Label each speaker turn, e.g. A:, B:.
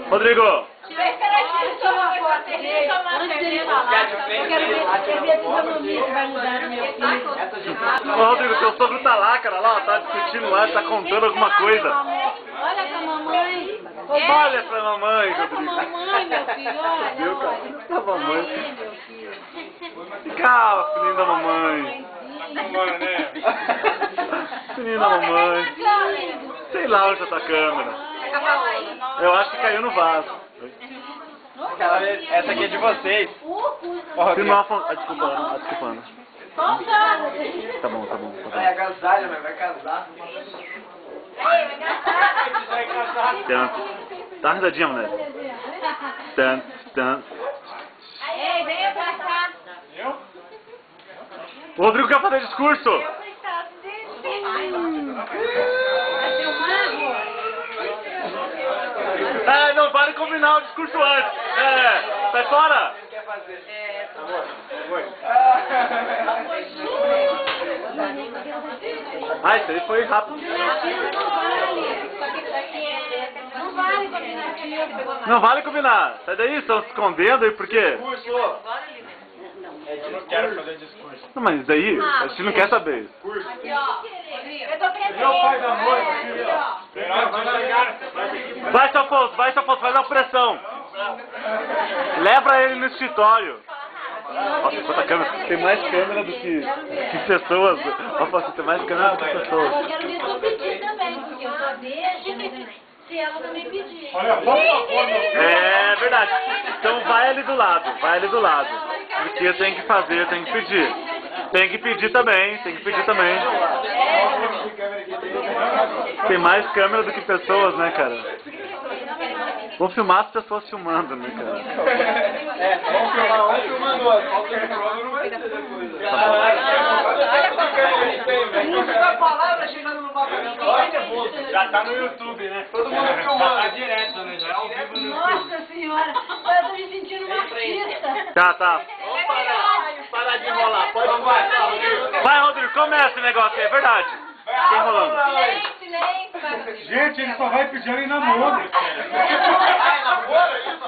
A: Rodrigo!
B: Eu quero ver essa mamia que vai mudar no meu filho.
A: Ô Rodrigo, teu sogro tá lá, cara, lá, tá discutindo lá, tá contando alguma coisa.
B: Olha pra mamãe.
A: Olha pra mamãe,
B: Olha pra
A: Rodrigo.
B: mamãe, meu filho, olha.
A: Viu, cara?
B: Olha.
A: Tá mamãe.
B: Aí, meu filho.
A: Calma, filhinho da mamãe. Filhinho da mamãe. Sei lá onde tá a câmera. Eu acho que caiu no vaso.
C: Essa aqui é de vocês.
A: Filmar a fonte. Desculpa, Ana. Desculpa, Ana. Tá bom, tá bom.
C: Vai agasalho, mas vai casar.
A: Tá risadinha, mulher.
B: Ei, venha pra cá.
A: O Rodrigo quer fazer discurso. É, não vale combinar o discurso antes. É, sai fora. Ah, isso aí foi rápido.
B: Não vale combinativo.
A: Não vale combinar. Sai daí, estão se escondendo aí, por quê?
C: Eu não quero fazer discurso.
A: Não, mas daí, a gente não quer saber isso.
B: Aqui, ó. Eu tô presente.
C: Meu pai da mãe, filho.
A: Vai, seu Afonso, faz uma pressão. Leva ele no escritório. Nossa, quanta câmera. Tem mais câmera do que pessoas. Afonso, tem mais câmera do que pessoas.
B: Eu quero ver se eu pedir também, porque eu só vejo se ela também pedir.
C: Olha, por favor, meu filho.
A: É verdade. Então vai ali do lado. Porque tem que fazer, tem que pedir. Tem que pedir também. Tem mais câmera do que pessoas, né, cara? Vamos filmar as pessoas filmando, né, cara?
C: Vamos filmar um filmando o outro. Qualquer prova não vai ter depois. Olha a palavra chegando no papel.
D: Já tá no YouTube, né?
C: Todo mundo filmando.
D: Já tá direto, né? Já é ao vivo no YouTube.
B: Nossa senhora, eu tô me sentindo uma artista.
A: Tá.
D: Vamos parar de enrolar. Pode vai.
A: Vai, Rodrigo, começa esse negócio aí, é verdade. Tá enrolando.
B: Silêncio.
D: Gente, ele só vai pedir em namoro.
C: Ai, namoro isso?